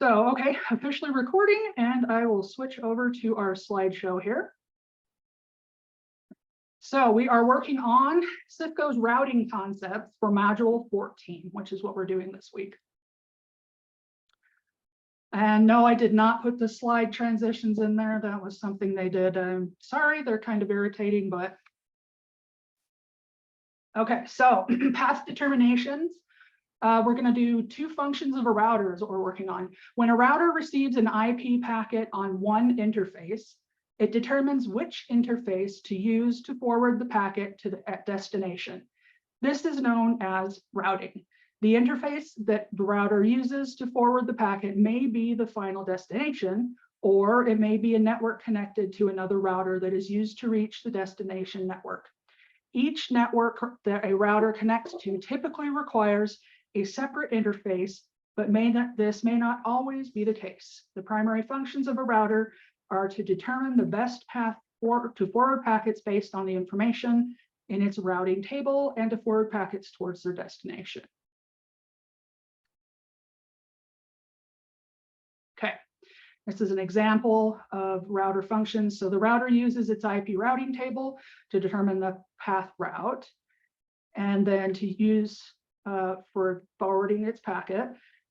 So, okay, officially recording, and I will switch over to our slideshow here. So we are working on CSEC's routing concepts for module 14, which is what we're doing this week. And no, I did not put the slide transitions in there. That was something they did. I'm sorry, they're kind of irritating, but. Okay, so path determinations. We're going to do two functions of a router is what we're working on. When a router receives an IP packet on one interface, it determines which interface to use to forward the packet to the destination. This is known as routing. The interface that the router uses to forward the packet may be the final destination, or it may be a network connected to another router that is used to reach the destination network. Each network that a router connects to typically requires a separate interface, but this may not always be the case. The primary functions of a router are to determine the best path to forward packets based on the information in its routing table and to forward packets towards their destination. Okay, this is an example of router functions. So the router uses its IP routing table to determine the path route and then to use for forwarding its packet.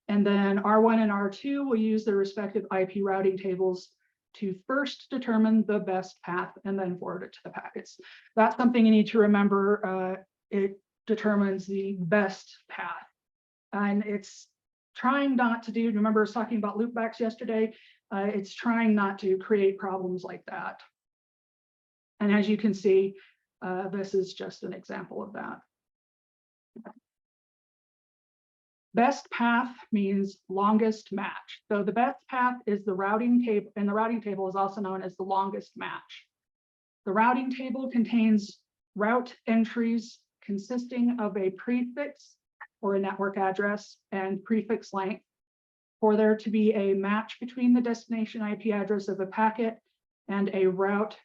And then R1 and R2 will use their respective IP routing tables to first determine the best path and then forward it to the packets. That's something you need to remember. It determines the best path. And it's trying not to do, remember I was talking about loopbacks yesterday, it's trying not to create problems like that. And as you can see, this is just an example of that. Best path means longest match. So the best path is the routing table, and the routing table is also known as the longest match. The routing table contains route entries consisting of a prefix or a network address and prefix length. For there to be a match between the destination IP address of a packet and a route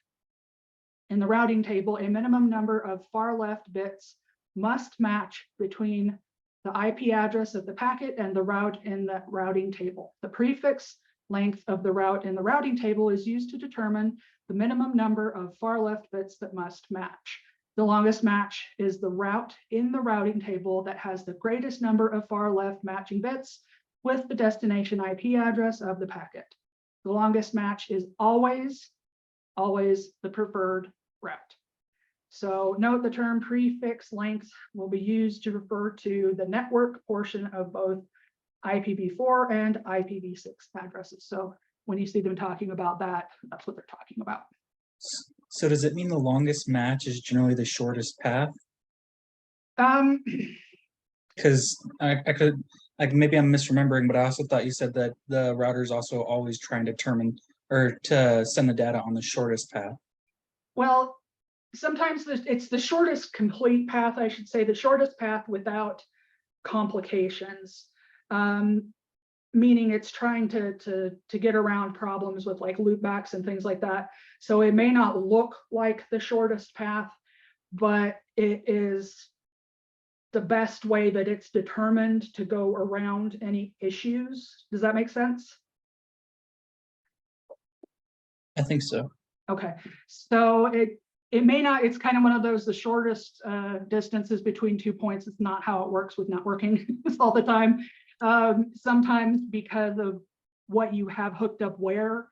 in the routing table, a minimum number of far left bits must match between the IP address of the packet and the route in the routing table. The prefix length of the route in the routing table is used to determine the minimum number of far left bits that must match. The longest match is the route in the routing table that has the greatest number of far left matching bits with the destination IP address of the packet. The longest match is always the preferred route. So note the term prefix length will be used to refer to the network portion of both IPv4 and IPv6 addresses. So when you see them talking about that, that's what they're talking about. So does it mean the longest match is generally the shortest path? Because I could, like, maybe I'm misremembering, but I also thought you said that the router is also always trying to determine or to send the data on the shortest path. Well, sometimes it's the shortest complete path, I should say, the shortest path without complications, meaning it's trying to get around problems with like loopbacks and things like that. So it may not look like the shortest path, but it is the best way that it's determined to go around any issues. Does that make sense? I think so. Okay, so it may not, it's kind of one of those, the shortest distances between 2 points. It's not how it works with networking all the time. Sometimes because of what you have hooked up where,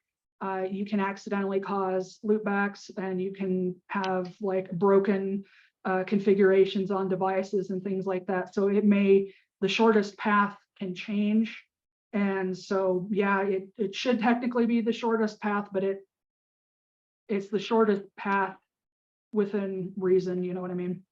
you can accidentally cause loopbacks and you can have like broken configurations on devices and things like that. So the shortest path can change. And so, yeah, it should technically be the shortest path, but it's the shortest path within reason, you know what I mean?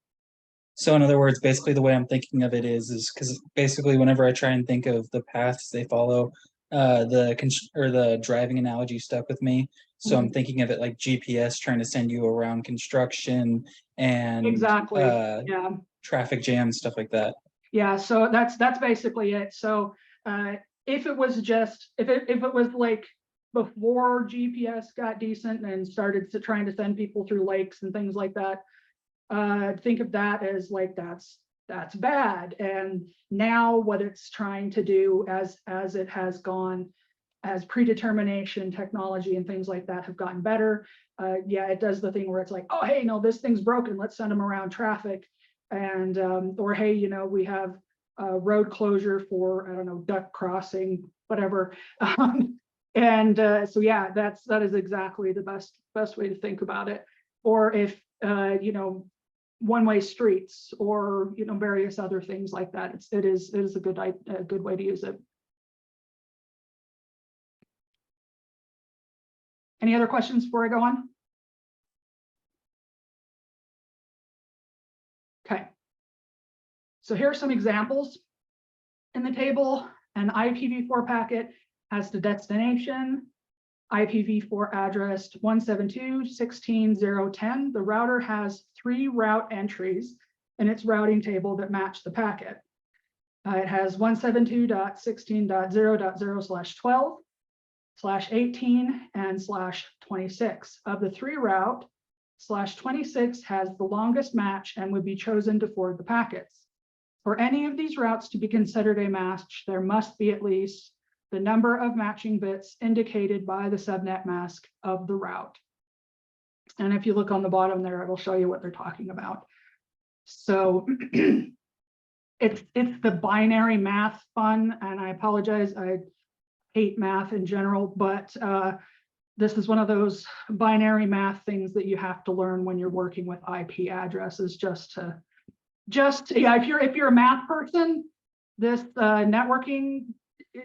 So in other words, basically the way I'm thinking of it is because basically whenever I try and think of the paths they follow, the driving analogy stuck with me. So I'm thinking of it like GPS trying to send you around construction and exactly, yeah, traffic jams, stuff like that. Yeah, so that's basically it. So if it was like before GPS got decent and started trying to send people through lakes and things like that, think of that as like that's that's bad. And now what it's trying to do as it has gone, as predetermination technology and things like that have gotten better, yeah, it does the thing where it's like, oh, hey, no, this thing's broken, let's send them around traffic. And or hey, you know, we have a road closure for, I don't know, duck crossing, whatever. And so yeah, that is exactly the best way to think about it. Or if you know, one-way streets, or you know, various other things like that, it is a good way to use it. Any other questions before I go on? Okay. So here are some examples. In the table, an IPv4 packet has the destination IPv4 address 172.16.0.10. The router has 3 route entries in its routing table that match the packet. It has 172.16.0.0/12/18 and /26. Of the 3 route, /26 has the longest match and would be chosen to forward the packets. For any of these routes to be considered a match, there must be at least the number of matching bits indicated by the subnet mask of the route. And if you look on the bottom there, it'll show you what they're talking about. So it's the binary math fun, and I apologize, I hate math in general, but this is one of those binary math things that you have to learn when you're working with IP addresses, yeah, if you're a math person, this networking,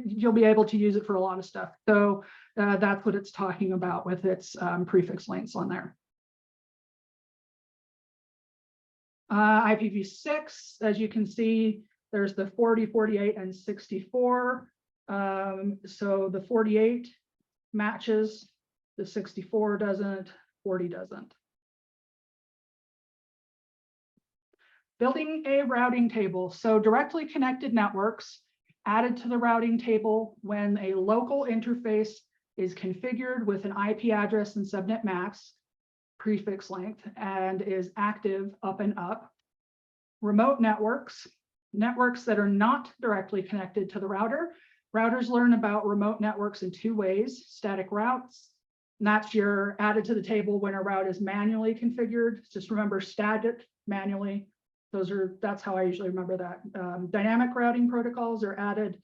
you'll be able to use it for a lot of stuff. So that's what it's talking about with its prefix lengths on there. IPv6, as you can see, there's the 40, 48, and 64. So the 48 matches, the 64 doesn't, 40 doesn't. Building a routing table. So directly connected networks added to the routing table when a local interface is configured with an IP address and subnet mask prefix length and is active up and up. Remote networks, networks that are not directly connected to the router. Routers learn about remote networks in 2 ways: static routes, and that's your added to the table when a route is manually configured. Just remember static, manually. That's how I usually remember that. Dynamic routing protocols are added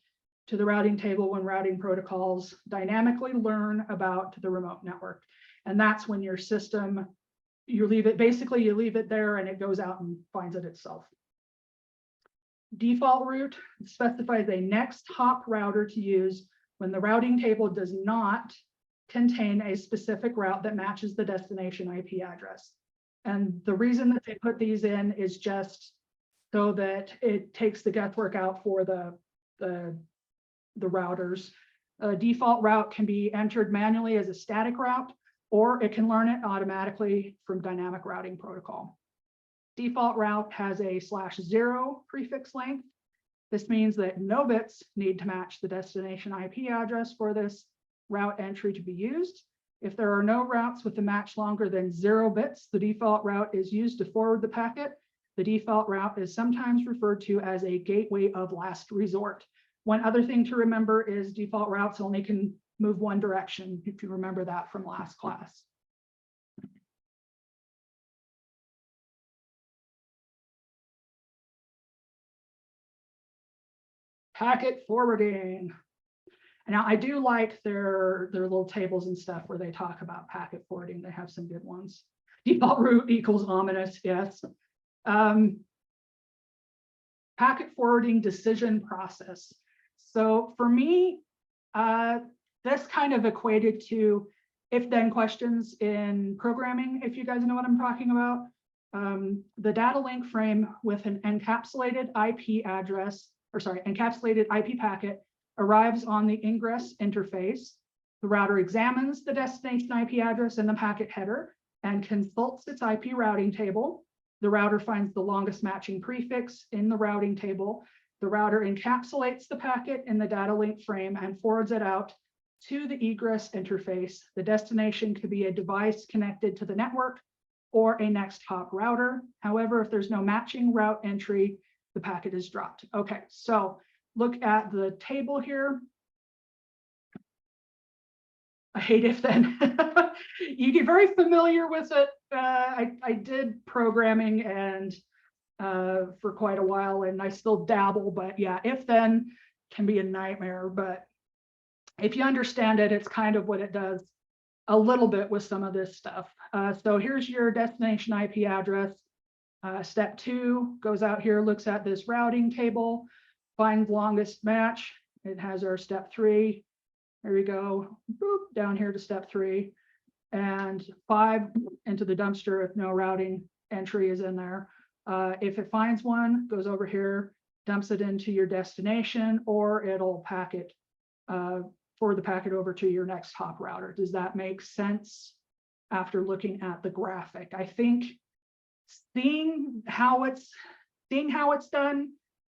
to the routing table when routing protocols dynamically learn about the remote network. And that's when your system, you leave it there and it goes out and finds it itself. Default route specifies a next hop router to use when the routing table does not contain a specific route that matches the destination IP address. And the reason that they put these in is just so that it takes the guesswork out for the routers. A default route can be entered manually as a static route, or it can learn it automatically from dynamic routing protocol. Default route has a /0 prefix length. This means that no bits need to match the destination IP address for this route entry to be used. If there are no routes with a match longer than 0 bits, the default route is used to forward the packet. The default route is sometimes referred to as a gateway of last resort. One other thing to remember is default routes only can move one direction, if you remember that from last class. Packet forwarding. Now, I do like their little tables and stuff where they talk about packet forwarding. They have some good ones. Default route equals ominous, yes. Packet forwarding decision process. So for me, this kind of equated to if-then questions in programming, if you guys know what I'm talking about. The data link frame with an encapsulated IP address, encapsulated IP packet arrives on the ingress interface. The router examines the destination IP address in the packet header and consults its IP routing table. The router finds the longest matching prefix in the routing table. The router encapsulates the packet in the data link frame and forwards it out to the egress interface. The destination could be a device connected to the network or a next hop router. However, if there's no matching route entry, the packet is dropped. Okay, so look at the table here. I hate if then. You get very familiar with it. I did programming and for quite a while, and I still dabble, but yeah, if then can be a nightmare. But if you understand it, it's kind of what it does a little bit with some of this stuff. So here's your destination IP address. Step 2 goes out here, looks at this routing table, finds longest match. It has our step 3. There we go, boop, down here to step 3, and 5 into the dumpster if no routing entry is in there. If it finds one, goes over here, dumps it into your destination, or it'll pack it, forward the packet over to your next hop router. Does that make sense after looking at the graphic? I think seeing how it's done,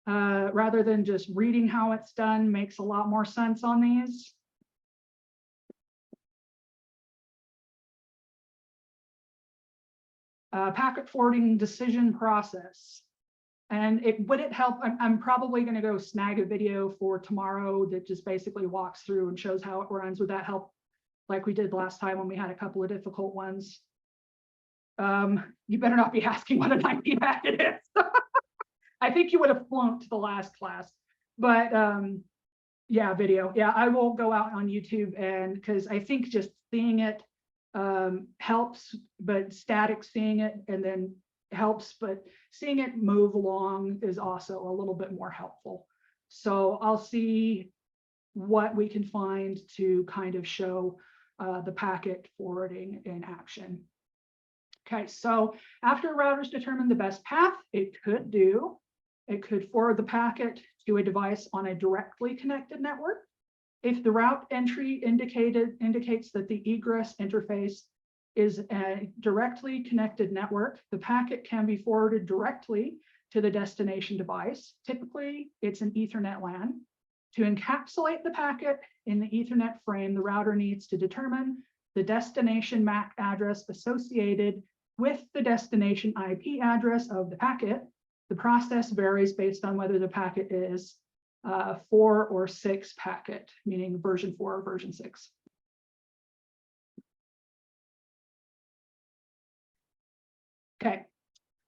rather than just reading how it's done, makes a lot more sense on these. Packet forwarding decision process. And would it help? I'm probably going to go snag a video for tomorrow that just basically walks through and shows how it runs. Would that help? Like we did last time when we had a couple of difficult ones. You better not be asking what an IP packet is. I think you would have flunked the last class, but yeah, video. Yeah, I will go out on YouTube, and because I think just seeing it helps, but static seeing it and then helps, but seeing it move along is also a little bit more helpful. So I'll see what we can find to kind of show the packet forwarding in action. Okay, so after routers determine the best path, it could forward the packet to a device on a directly connected network. If the route entry indicates that the egress interface is a directly connected network, the packet can be forwarded directly to the destination device. Typically, it's an Ethernet LAN. To encapsulate the packet in the Ethernet frame, the router needs to determine the destination MAC address associated with the destination IP address of the packet. The process varies based on whether the packet is 4 or 6 packet, meaning version 4 or version 6. Okay,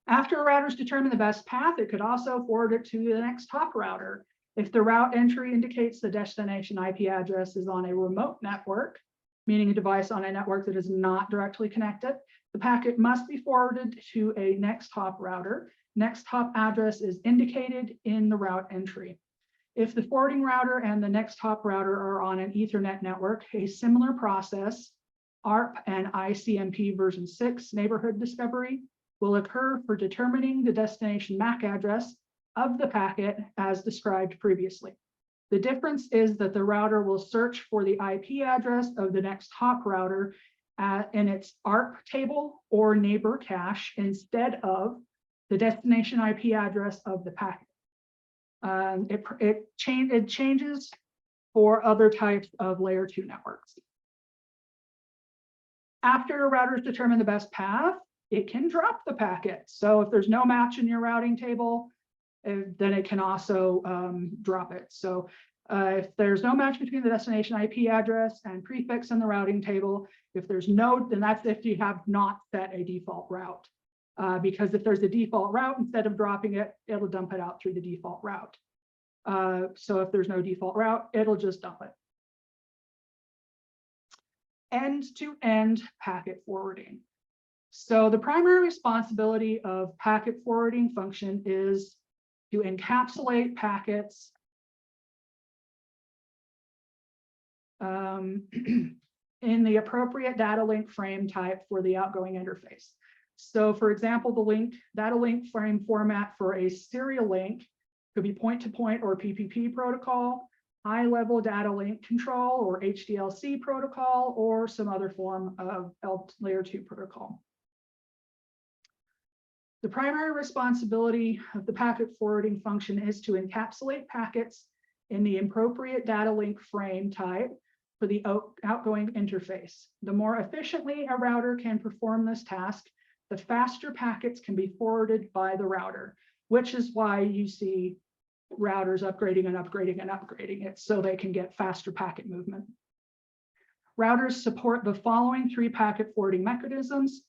after routers determine the best path, it could also forward it to the next hop router. If the route entry indicates the destination IP address is on a remote network, meaning a device on a network that is not directly connected, the packet must be forwarded to a next hop router. Next hop address is indicated in the route entry. If the forwarding router and the next hop router are on an Ethernet network, a similar process, ARP and ICMP version 6 neighborhood discovery, will occur for determining the destination MAC address of the packet as described previously. The difference is that the router will search for the IP address of the next hop router in its ARP table or neighbor cache instead of the destination IP address of the packet. It changes for other types of layer 2 networks. After routers determine the best path, it can drop the packet. So if there's no match in your routing table, then it can also drop it. So if there's no match between the destination IP address and prefix in the routing table, if there's no, then that's if you have not set a default route. Because if there's a default route, instead of dropping it, it'll dump it out through the default route. So if there's no default route, it'll just dump it. End-to-end packet forwarding. So the primary responsibility of packet forwarding function is to encapsulate packets in the appropriate data link frame type for the outgoing interface. So for example, the data link frame format for a serial link could be point-to-point or PPP protocol, high-level data link control or HDLC protocol, or some other form of layer 2 protocol. The primary responsibility of the packet forwarding function is to encapsulate packets in the appropriate data link frame type for the outgoing interface. The more efficiently a router can perform this task, the faster packets can be forwarded by the router. which is why you see routers upgrading and upgrading and upgrading it so they can get faster packet movement. Routers support the following 3 packet forwarding mechanisms: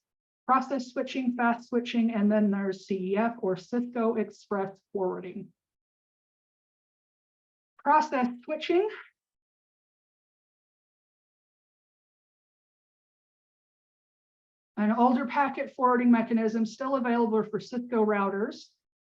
process switching, fast switching, and then there's CEF or Cisco Express forwarding. Process switching. An older packet forwarding mechanism still available for Cisco routers.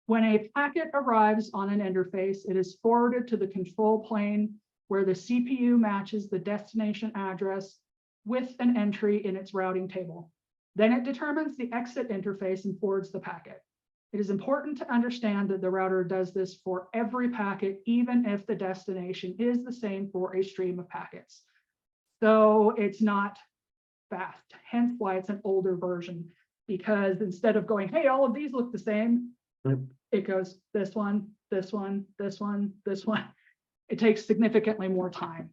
When a packet arrives on an interface, it is forwarded to the control plane where the CPU matches the destination address with an entry in its routing table. Then it determines the exit interface and forwards the packet. It is important to understand that the router does this for every packet, even if the destination is the same for a stream of packets. So it's not fast, hence why it's an older version, because instead of going, hey, all of these look the same, it goes this one, this one, this one, this one. It takes significantly more time.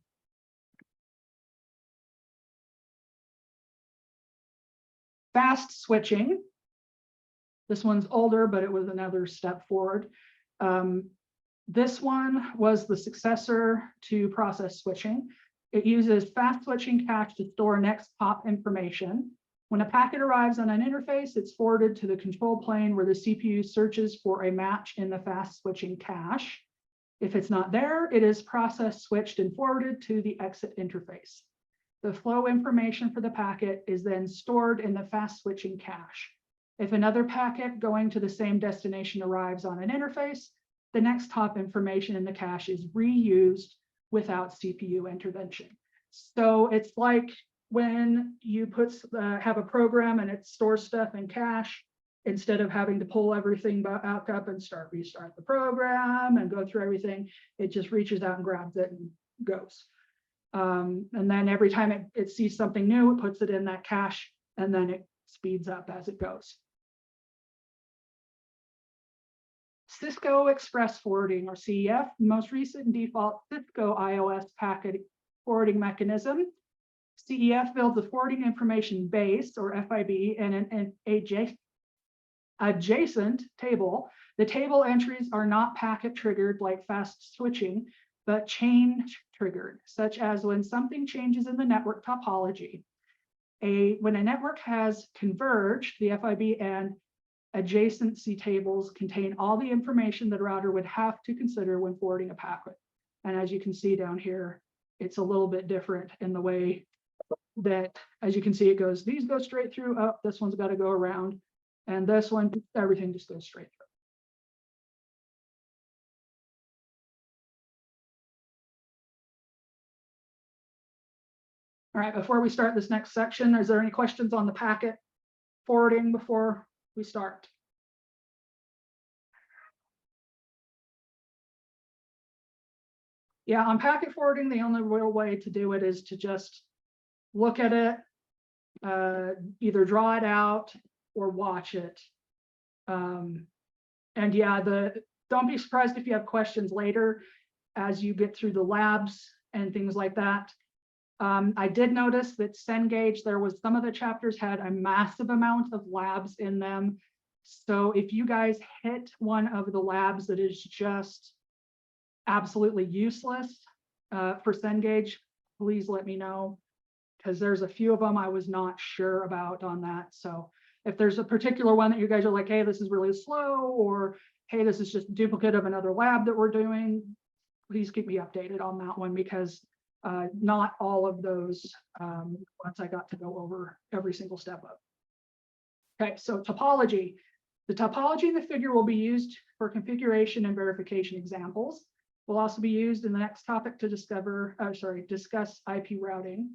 Fast switching. This one's older, but it was another step forward. This one was the successor to process switching. It uses fast switching cache to store next hop information. When a packet arrives on an interface, it's forwarded to the control plane where the CPU searches for a match in the fast switching cache. If it's not there, it is process switched and forwarded to the exit interface. The flow information for the packet is then stored in the fast switching cache. If another packet going to the same destination arrives on an interface, the next hop information in the cache is reused without CPU intervention. So it's like when you have a program and it stores stuff in cache, instead of having to pull everything back up and restart the program and go through everything, it just reaches out and grabs it and goes. And then every time it sees something new, it puts it in that cache, and then it speeds up as it goes. Cisco Express Forwarding, or CEF, most recent default Cisco iOS packet forwarding mechanism. CEF builds a forwarding information base, or FIB, and an adjacent table. The table entries are not packet triggered like fast switching, but change triggered, such as when something changes in the network topology. When a network has converged, the FIB and adjacency tables contain all the information that a router would have to consider when forwarding a packet. And as you can see down here, it's a little bit different in the way that, as you can see, it goes, these go straight through, up, this one's got to go around, and this one, everything just goes straight through. All right, before we start this next section, is there any questions on the packet forwarding before we start? Yeah, on packet forwarding, the only real way to do it is to just look at it, either draw it out or watch it. And yeah, don't be surprised if you have questions later as you get through the labs and things like that. I did notice that Cengage, some of the chapters had a massive amount of labs in them. So if you guys hit one of the labs that is just absolutely useless for Cengage, please let me know, because there's a few of them I was not sure about on that. So if there's a particular one that you guys are like, hey, this is really slow, or hey, this is just a duplicate of another lab that we're doing, please keep me updated on that one, because not all of those once I got to go over every single step of. Okay, so topology. The topology in the figure will be used for configuration and verification examples. Will also be used in the next topic to discuss IP routing.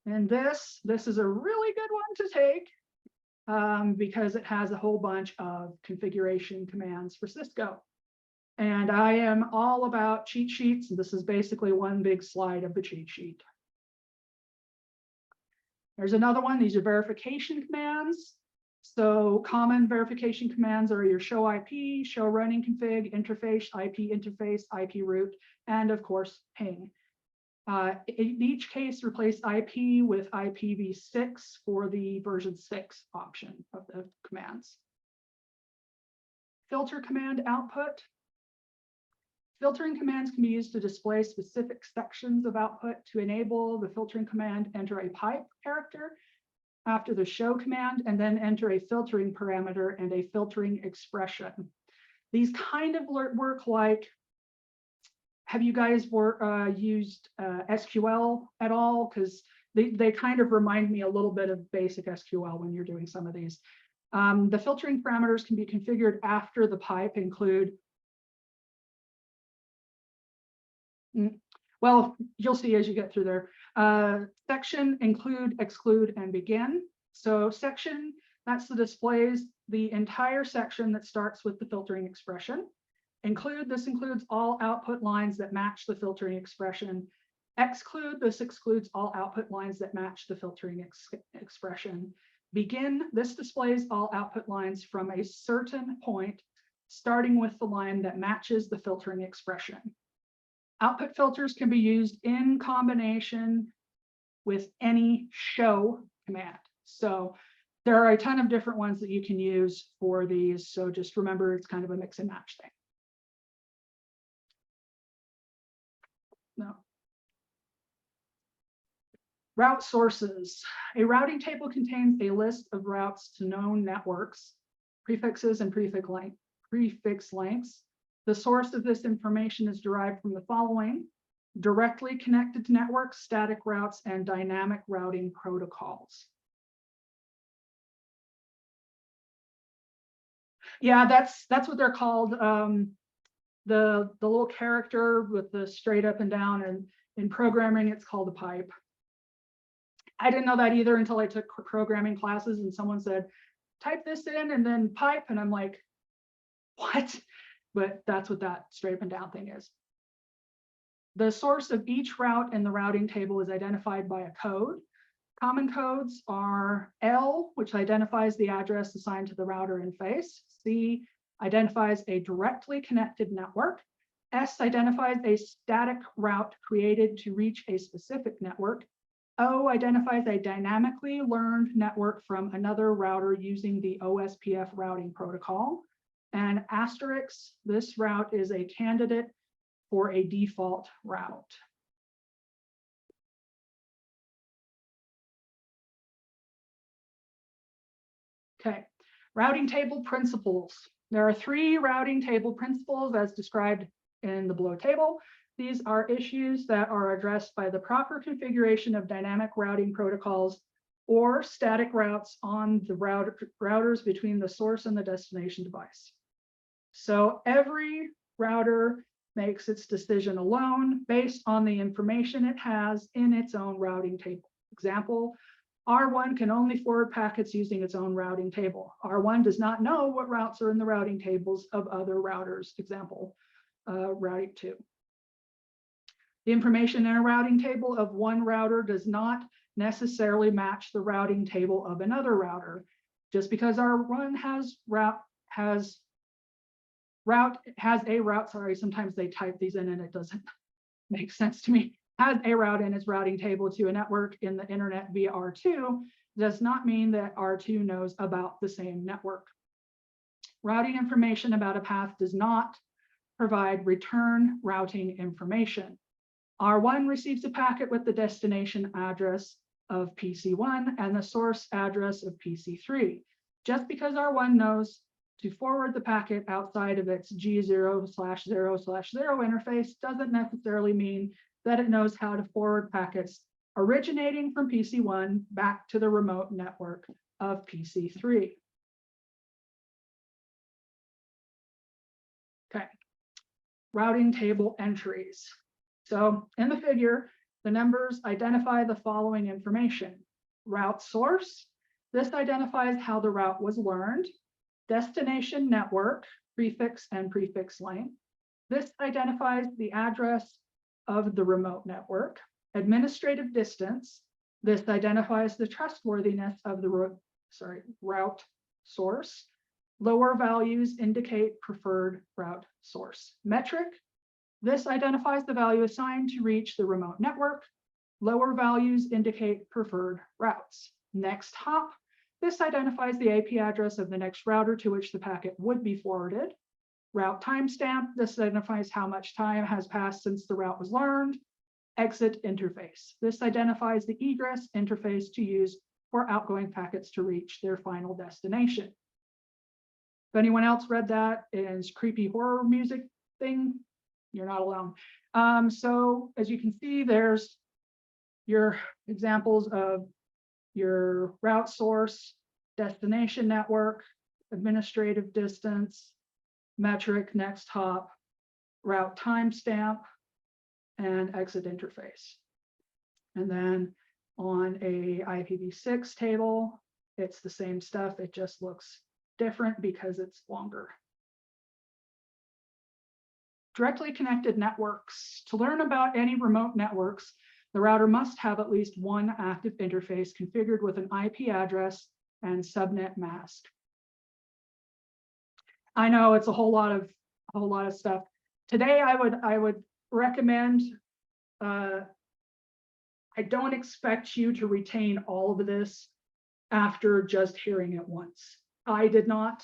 And this is a really good one to take because it has a whole bunch of configuration commands for Cisco. And I am all about cheat sheets. And this is basically one big slide of the cheat sheet. There's another one. These are verification commands. So common verification commands are your show IP, show running config, interface, IP interface, IP route, and of course, ping. In each case, replace IP with IPv6 for the version 6 option of the commands. Filter command output. Filtering commands can be used to display specific sections of output. To enable the filtering command, enter a pipe character after the show command, and then enter a filtering parameter and a filtering expression. These kind of work like, have you guys used SQL at all? Because they kind of remind me a little bit of basic SQL when you're doing some of these. The filtering parameters can be configured after the pipe include, well, you'll see as you get through there. Section, include, exclude, and begin. So section, that's the displays the entire section that starts with the filtering expression. Include, this includes all output lines that match the filtering expression. Exclude, this excludes all output lines that match the filtering expression. Begin, this displays all output lines from a certain point, starting with the line that matches the filtering expression. Output filters can be used in combination with any show command. So there are a ton of different ones that you can use for these. So just remember, it's kind of a mix and match thing. No. Route sources. A routing table contains a list of routes to known networks, prefixes and prefix lengths. The source of this information is derived from the following: directly connected to networks, static routes, and dynamic routing protocols. Yeah, that's what they're called. The little character with the straight up and down, and in programming, it's called a pipe. I didn't know that either until I took programming classes and someone said, type this in and then pipe. And I'm like, what? But that's what that straight up and down thing is. The source of each route in the routing table is identified by a code. Common codes are L, which identifies the address assigned to the router interface. C identifies a directly connected network. S identifies a static route created to reach a specific network. O identifies a dynamically learned network from another router using the OSPF routing protocol. And asterisk, this route is a candidate for a default route. Okay, routing table principles. There are 3 routing table principles as described in the below table. These are issues that are addressed by the proper configuration of dynamic routing protocols or static routes on the routers between the source and the destination device. So every router makes its decision alone based on the information it has in its own routing table. Example, R1 can only forward packets using its own routing table. R1 does not know what routes are in the routing tables of other routers. Example, routing 2. The information in a routing table of one router does not necessarily match the routing table of another router. Just because R1 has a route, sorry, sometimes they type these in and it doesn't make sense to me, has a route in its routing table to a network in the internet via R2, does not mean that R2 knows about the same network. Routing information about a path does not provide return routing information. R1 receives a packet with the destination address of PC1 and the source address of PC3. Just because R1 knows to forward the packet outside of its G0/0/0 interface doesn't necessarily mean that it knows how to forward packets originating from PC1 back to the remote network of PC3. Okay, routing table entries. So in the figure, the numbers identify the following information: route source. This identifies how the route was learned. Destination network, prefix and prefix length. This identifies the address of the remote network. Administrative distance. This identifies the trustworthiness of the route source. Lower values indicate preferred route source. Metric. This identifies the value assigned to reach the remote network. Lower values indicate preferred routes. Next hop, this identifies the IP address of the next router to which the packet would be forwarded. Route timestamp, this identifies how much time has passed since the route was learned. Exit interface, this identifies the egress interface to use for outgoing packets to reach their final destination. If anyone else read that is creepy horror music thing, you're not alone. So as you can see, there's your examples of your route source, destination network, administrative distance, metric, next hop, route timestamp, and exit interface. And then on a IPv6 table, it's the same stuff. It just looks different because it's longer. Directly connected networks. To learn about any remote networks, the router must have at least one active interface configured with an IP address and subnet mask. I know it's a whole lot of stuff. Today, I would recommend. I don't expect you to retain all of this after just hearing it once. I did not.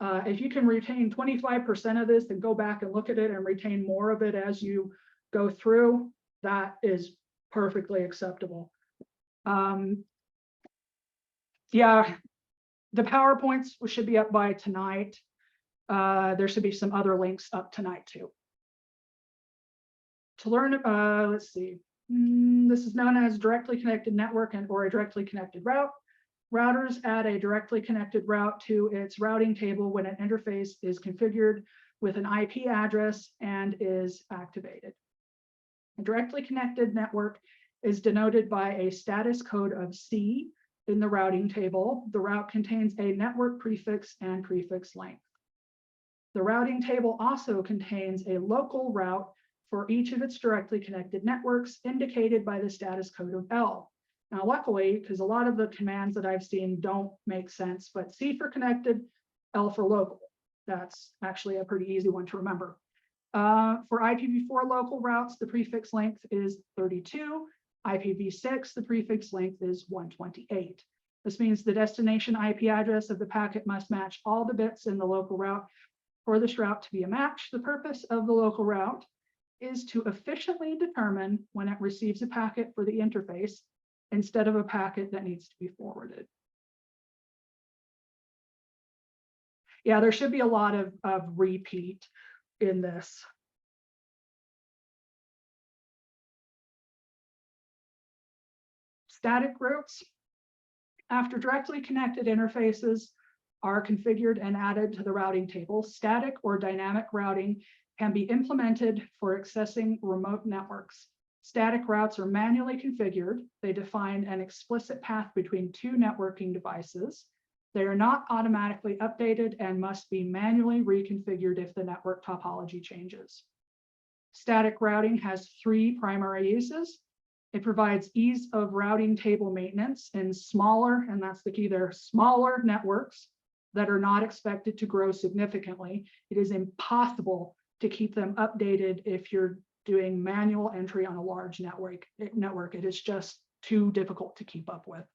If you can retain 25% of this, then go back and look at it and retain more of it as you go through. That is perfectly acceptable. Yeah, the PowerPoints should be up by tonight. There should be some other links up tonight too. To learn, let's see. This is known as directly connected network or a directly connected route. Routers add a directly connected route to its routing table when an interface is configured with an IP address and is activated. A directly connected network is denoted by a status code of C in the routing table. The route contains a network prefix and prefix length. The routing table also contains a local route for each of its directly connected networks indicated by the status code of L. Now, luckily, because a lot of the commands that I've seen don't make sense, but C for connected, L for local. That's actually a pretty easy one to remember. For IPv4 local routes, the prefix length is 32. IPv6, the prefix length is 128. This means the destination IP address of the packet must match all the bits in the local route. For this route to be a match, the purpose of the local route is to efficiently determine when it receives a packet for the interface instead of a packet that needs to be forwarded. Yeah, there should be a lot of repeat in this. Static routes. After directly connected interfaces are configured and added to the routing table, static or dynamic routing can be implemented for accessing remote networks. Static routes are manually configured. They define an explicit path between two networking devices. They are not automatically updated and must be manually reconfigured if the network topology changes. Static routing has three primary uses. It provides ease of routing table maintenance in smaller, and that's the key there, smaller networks that are not expected to grow significantly. It is impossible to keep them updated if you're doing manual entry on a large network. It is just too difficult to keep up with.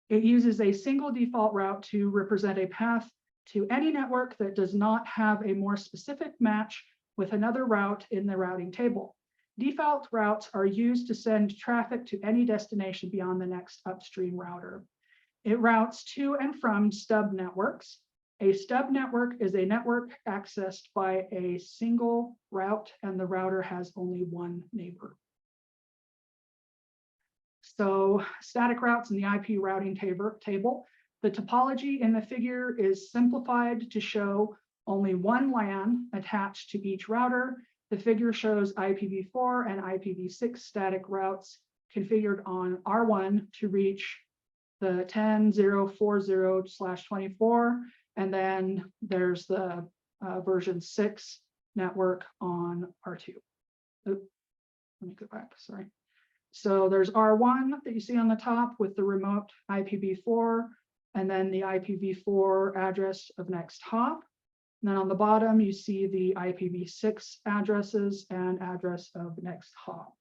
It uses a single default route to represent a path to any network that does not have a more specific match with another route in the routing table. Default routes are used to send traffic to any destination beyond the next upstream router. It routes to and from stub networks. A stub network is a network accessed by a single route, and the router has only one neighbor. So static routes in the IP routing table. The topology in the figure is simplified to show only one LAN attached to each router. The figure shows IPv4 and IPv6 static routes configured on R1 to reach the 10.0.40/24. And then there's the version 6 network on R2. Let me go back, sorry. So there's R1 that you see on the top with the remote IPv4, and then the IPv4 address of next hop. And then on the bottom, you see the IPv6 addresses and address of next hop.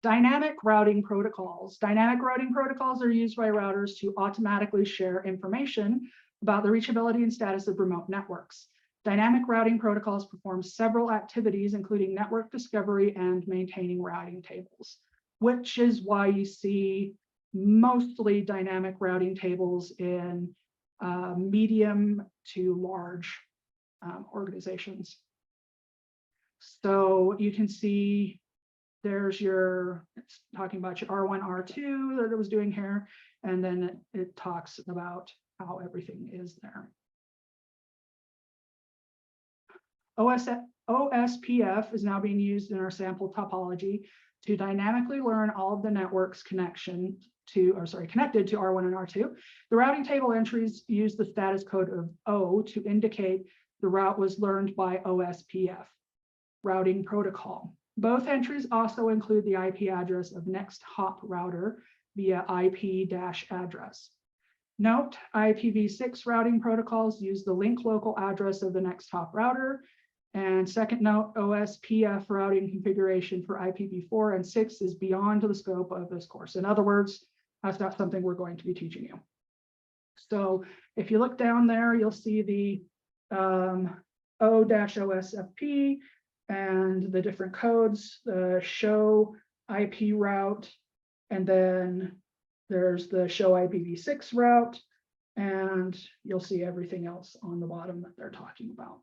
Dynamic routing protocols. Dynamic routing protocols are used by routers to automatically share information about the reachability and status of remote networks. Dynamic routing protocols perform several activities, including network discovery and maintaining routing tables, which is why you see mostly dynamic routing tables in medium to large organizations. So you can see there's it's talking about your R1, R2 that it was doing here, and then it talks about how everything is there. OSPF is now being used in our sample topology to dynamically learn all of the networks connected to R1 and R2. The routing table entries use the status code of O to indicate the route was learned by OSPF routing protocol. Both entries also include the IP address of next hop router via IP-address. Note, IPv6 routing protocols use the link local address of the next hop router. And second note, OSPF routing configuration for IPv4 and 6 is beyond the scope of this course. In other words, that's not something we're going to be teaching you. So if you look down there, you'll see the O-OSFP and the different codes, the show IP route, and then there's the show IPv6 route, and you'll see everything else on the bottom that they're talking about.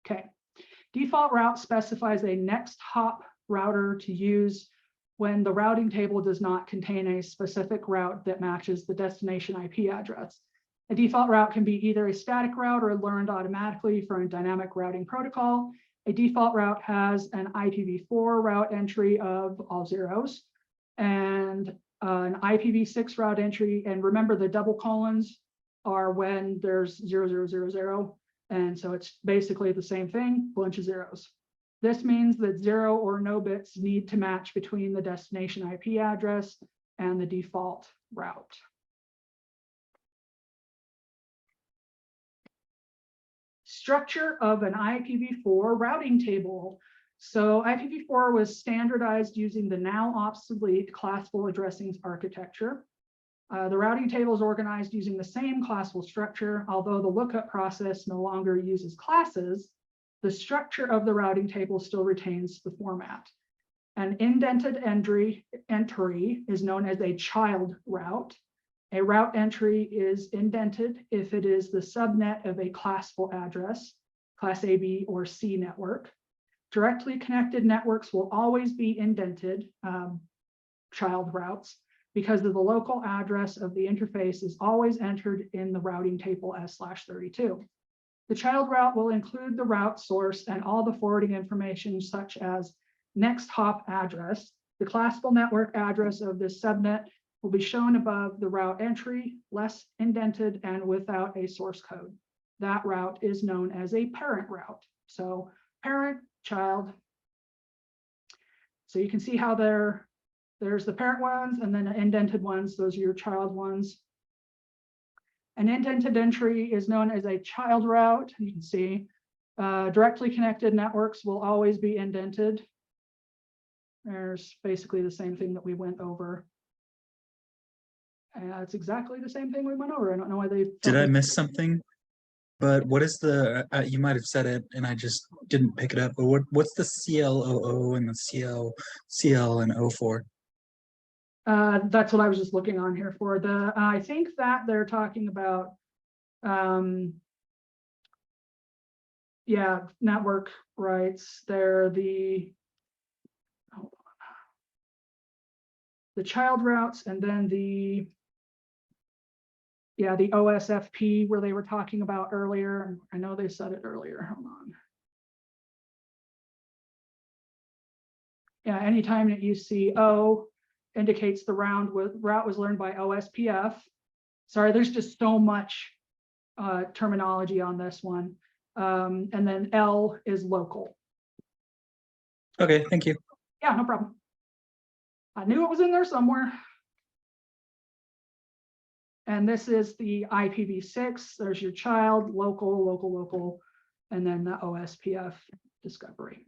Okay, default route specifies a next hop router to use when the routing table does not contain a specific route that matches the destination IP address. A default route can be either a static route or learned automatically from a dynamic routing protocol. A default route has an IPv4 route entry of all zeros and an IPv6 route entry. And remember, the double colons are when there's 0000. And so it's basically the same thing, bunch of zeros. This means that 0 or no bits need to match between the destination IP address and the default route. Structure of an IPv4 routing table. So IPv4 was standardized using the now obsolete classful addressing architecture. The routing table is organized using the same classful structure, although the lookup process no longer uses classes. The structure of the routing table still retains the format. An indented entry is known as a child route. A route entry is indented if it is the subnet of a classful address, class A, B, or C network. Directly connected networks will always be indented child routes because of the local address of the interface is always entered in the routing table as /32. The child route will include the route source and all the forwarding information such as next hop address. The classical network address of this subnet will be shown above the route entry, less indented and without a source code. That route is known as a parent route. So parent, child. So you can see how there's the parent ones and then the indented ones. Those are your child ones. An indented entry is known as a child route. You can see directly connected networks will always be indented. There's basically the same thing that we went over. It's exactly the same thing we went over. I don't know why they. Did I miss something? But what is the, you might have said it and I just didn't pick it up, but what's the CLOO and the CL and O4? That's what I was just looking on here for. I think that they're talking about, yeah, network rights. They're the child routes, and then the OSFP where they were talking about earlier. I know they said it earlier. Hold on. Yeah, anytime that you see O indicates the route was learned by OSPF. Sorry, there's just so much terminology on this one. And then L is local. Okay, thank you. Yeah, no problem. I knew it was in there somewhere. And this is the IPv6. There's your child, local, and then the OSPF discovery.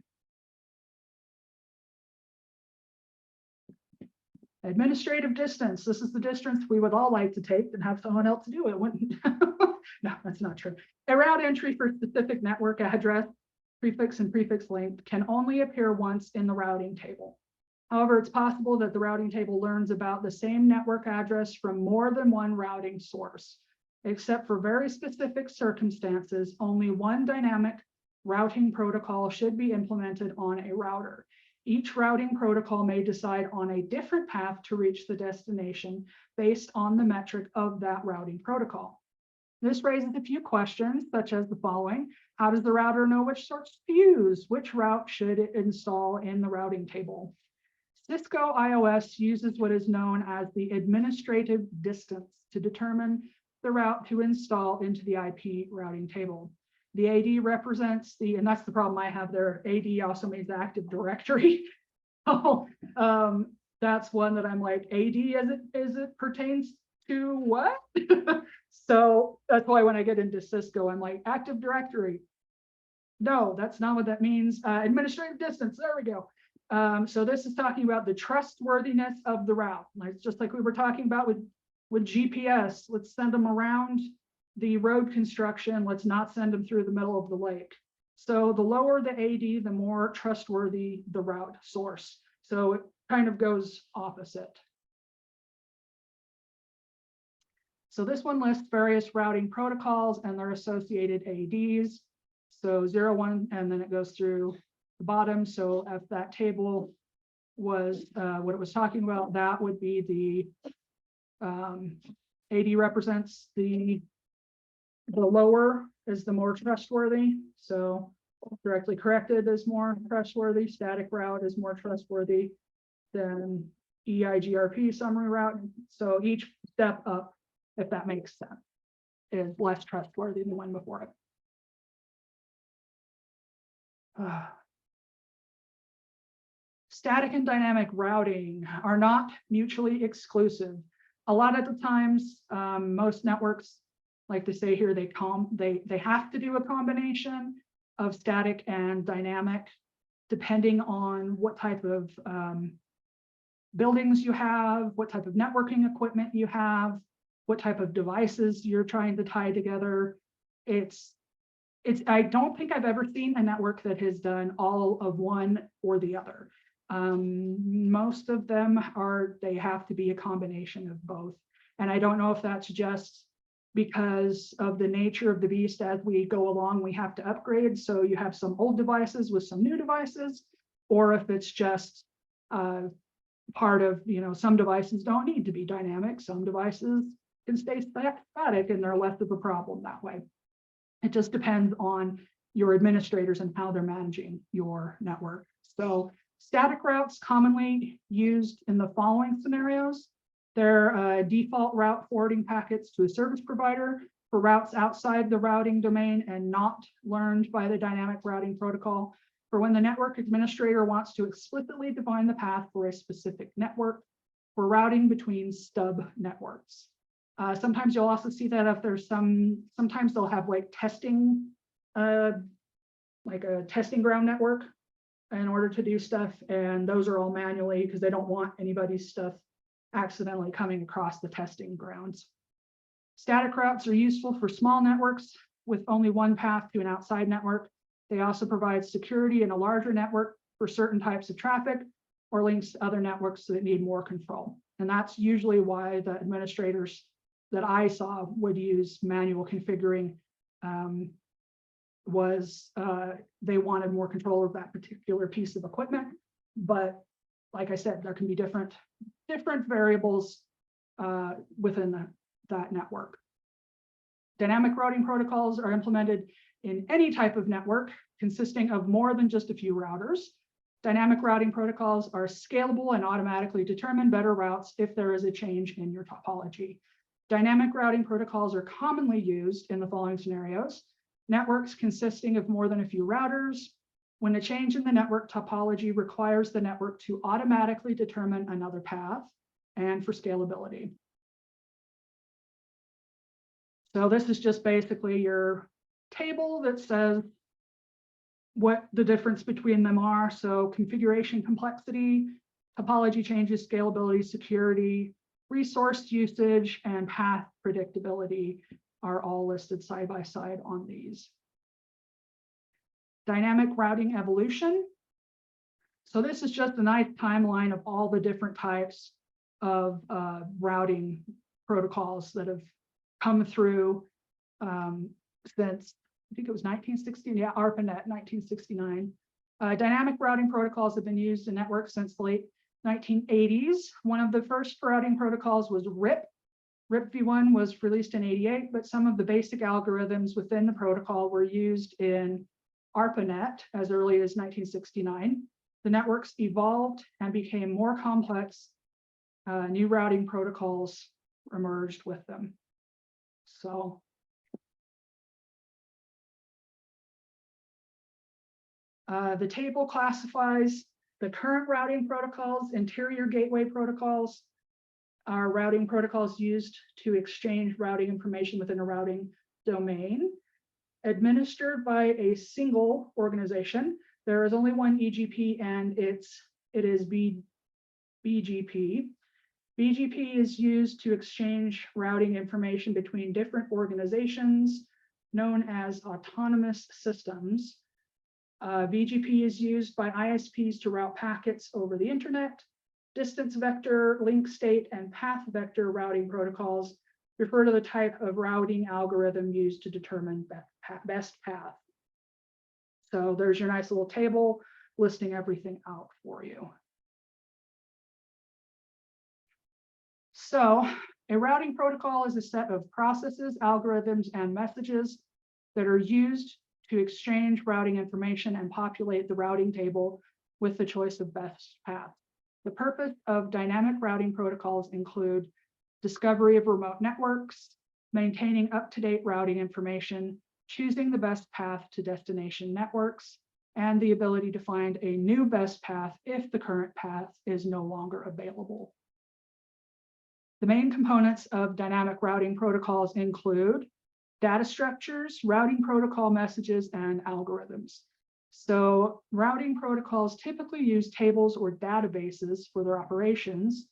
Administrative distance. This is the distance we would all like to take and have someone else do it, wouldn't? No, that's not true. A route entry for specific network address, prefix and prefix length can only appear once in the routing table. However, it's possible that the routing table learns about the same network address from more than one routing source. Except for very specific circumstances, only one dynamic routing protocol should be implemented on a router. Each routing protocol may decide on a different path to reach the destination based on the metric of that routing protocol. This raises a few questions, such as the following. How does the router know which source to use? Which route should it install in the routing table? Cisco iOS uses what is known as the administrative distance to determine the route to install into the IP routing table. The AD represents the, and that's the problem I have there, AD also means Active Directory. So that's one that I'm like, AD as it pertains to what? So that's why when I get into Cisco, I'm like, Active Directory. No, that's not what that means. Administrative distance, there we go. So this is talking about the trustworthiness of the route. Like, just like we were talking about with GPS, let's send them around the road construction. Let's not send them through the middle of the lake. So the lower the AD, the more trustworthy the route source. So it kind of goes opposite. So this one lists various routing protocols and their associated ADs. So 0, 1, and then it goes through the bottom. So if that table was what it was talking about, that would be the AD represents the lower is the more trustworthy. So directly corrected is more trustworthy. Static route is more trustworthy than EIGRP summary route. So each step up, if that makes sense, is less trustworthy than the one before it. Static and dynamic routing are not mutually exclusive. A lot of the times, most networks, like they say here, they have to do a combination of static and dynamic, depending on what type of buildings you have, what type of networking equipment you have, what type of devices you're trying to tie together. I don't think I've ever seen a network that has done all of one or the other. Most of them they have to be a combination of both. And I don't know if that's just because of the nature of the beast. As we go along, we have to upgrade. So you have some old devices with some new devices, or if it's just part of, some devices don't need to be dynamic. Some devices can stay static and they're less of a problem that way. It just depends on your administrators and how they're managing your network. So static routes commonly used in the following scenarios. They're default route forwarding packets to a service provider for routes outside the routing domain and not learned by the dynamic routing protocol. For when the network administrator wants to explicitly define the path for a specific network, for routing between stub networks. Sometimes you'll also see that if there's sometimes they'll have like testing, like a testing ground network in order to do stuff. And those are all manually because they don't want anybody's stuff accidentally coming across the testing grounds. Static routes are useful for small networks with only one path to an outside network. They also provide security in a larger network for certain types of traffic or links to other networks that need more control. And that's usually why the administrators that I saw would use manual configuring they wanted more control of that particular piece of equipment. But like I said, there can be different variables within that network. Dynamic routing protocols are implemented in any type of network consisting of more than just a few routers. Dynamic routing protocols are scalable and automatically determine better routes if there is a change in your topology. Dynamic routing protocols are commonly used in the following scenarios. Networks consisting of more than a few routers, when a change in the network topology requires the network to automatically determine another path, and for scalability. So this is just basically your table that says what the difference between them are. So configuration complexity, topology changes, scalability, security, resource usage, and path predictability are all listed side by side on these. Dynamic routing evolution. So this is just a nice timeline of all the different types of routing protocols that have come through since, I think it was 1960, yeah, ARPANET, 1969. Dynamic routing protocols have been used in networks since the late 1980s. One of the first routing protocols was RIP. RIP v1 was released in '88, but some of the basic algorithms within the protocol were used in ARPANET as early as 1969. The networks evolved and became more complex. New routing protocols emerged with them. So the table classifies the current routing protocols. Interior gateway protocols are routing protocols used to exchange routing information within a routing domain. Administered by a single organization. There is only one EGP, and it is BGP. BGP is used to exchange routing information between different organizations known as autonomous systems. BGP is used by ISPs to route packets over the internet. Distance vector, link state, and path vector routing protocols refer to the type of routing algorithm used to determine best path. So there's your nice little table listing everything out for you. So a routing protocol is a set of processes, algorithms, and messages that are used to exchange routing information and populate the routing table with the choice of best path. The purpose of dynamic routing protocols include discovery of remote networks, maintaining up-to-date routing information, choosing the best path to destination networks, and the ability to find a new best path if the current path is no longer available. The main components of dynamic routing protocols include data structures, routing protocol messages, and algorithms. So routing protocols typically use tables or databases for their operations.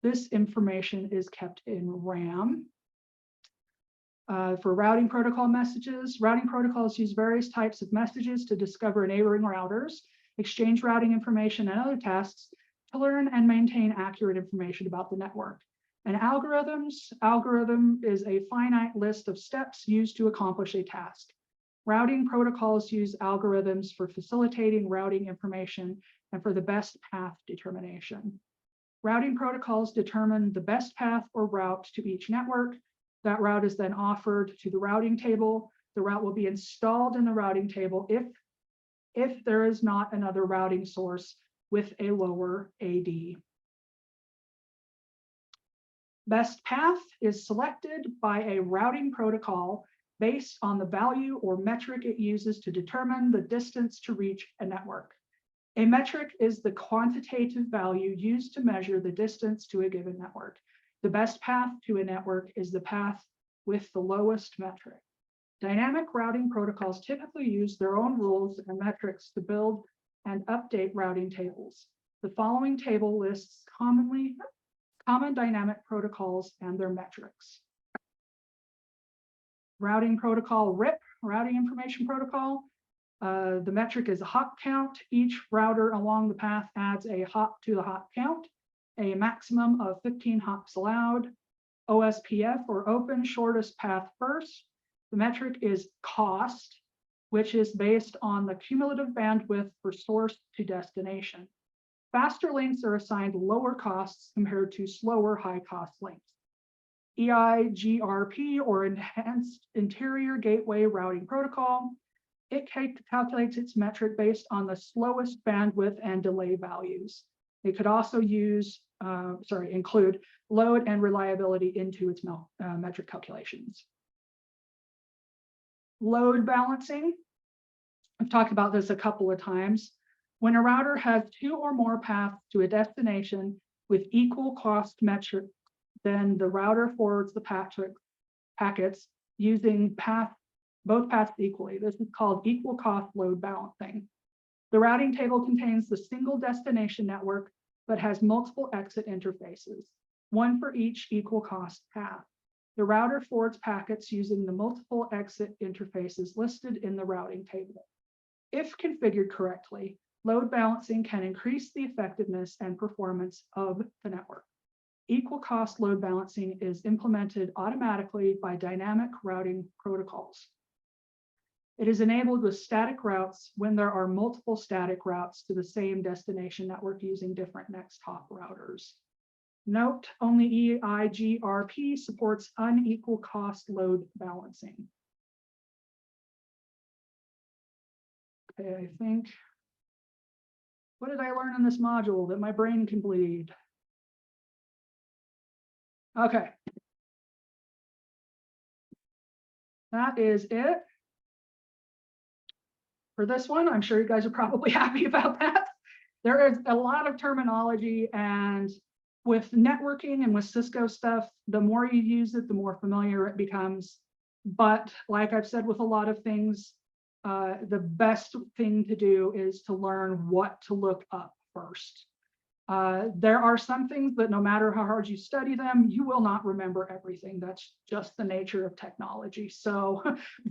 This information is kept in RAM. For routing protocol messages, routing protocols use various types of messages to discover neighboring routers, exchange routing information, and other tasks to learn and maintain accurate information about the network. And algorithm is a finite list of steps used to accomplish a task. Routing protocols use algorithms for facilitating routing information and for the best path determination. Routing protocols determine the best path or route to each network. That route is then offered to the routing table. The route will be installed in the routing table if there is not another routing source with a lower AD. Best path is selected by a routing protocol based on the value or metric it uses to determine the distance to reach a network. A metric is the quantitative value used to measure the distance to a given network. The best path to a network is the path with the lowest metric. Dynamic routing protocols typically use their own rules and metrics to build and update routing tables. The following table lists common dynamic protocols and their metrics. Routing protocol RIP, routing information protocol. The metric is a hop count. Each router along the path adds a hop to the hop count, a maximum of 15 hops allowed. OSPF, or open shortest path first. The metric is cost, which is based on the cumulative bandwidth for source to destination. Faster links are assigned lower costs compared to slower high-cost links. EIGRP, or Enhanced Interior Gateway Routing Protocol. It calculates its metric based on the slowest bandwidth and delay values. It could also include load and reliability into its metric calculations. Load balancing. I've talked about this a couple of times. When a router has 2 or more paths to a destination with equal cost metric, then the router forwards the packets using both paths equally. This is called equal cost load balancing. The routing table contains the single destination network, but has multiple exit interfaces, one for each equal cost path. The router forwards packets using the multiple exit interfaces listed in the routing table. If configured correctly, load balancing can increase the effectiveness and performance of the network. Equal cost load balancing is implemented automatically by dynamic routing protocols. It is enabled with static routes when there are multiple static routes to the same destination network using different next hop routers. Note, only EIGRP supports unequal cost load balancing. Okay, I think, what did I learn in this module that my brain can bleed? Okay. That is it for this one. I'm sure you guys are probably happy about that. There is a lot of terminology, and with networking and with Cisco stuff, the more you use it, the more familiar it becomes. But like I've said with a lot of things, the best thing to do is to learn what to look up first. There are some things that no matter how hard you study them, you will not remember everything. That's just the nature of technology. So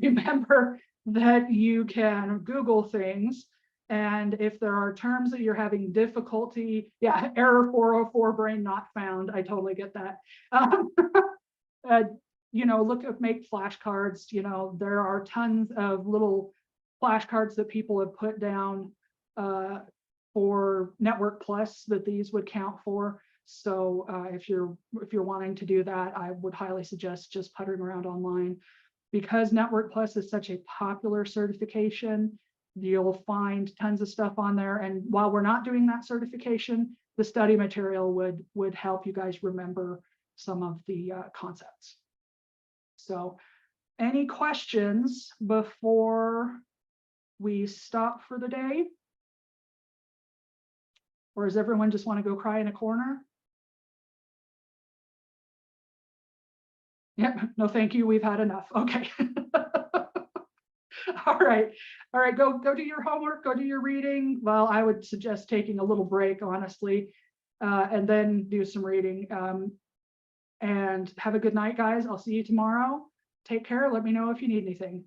remember that you can Google things. And if there are terms that you're having difficulty, yeah, error 404, brain not found. I totally get that. You know, look at make flashcards. You know, there are tons of little flashcards that people have put down for Network Plus that these would count for. So if you're wanting to do that, I would highly suggest just puttering around online. Because Network Plus is such a popular certification, you'll find tons of stuff on there. And while we're not doing that certification, the study material would help you guys remember some of the concepts. So any questions before we stop for the day? Or does everyone just want to go cry in a corner? Yep, no, thank you. We've had enough. Okay. All right. Go do your homework, go do your reading. Well, I would suggest taking a little break, honestly, and then do some reading. And have a good night, guys. I'll see you tomorrow. Take care. Let me know if you need anything.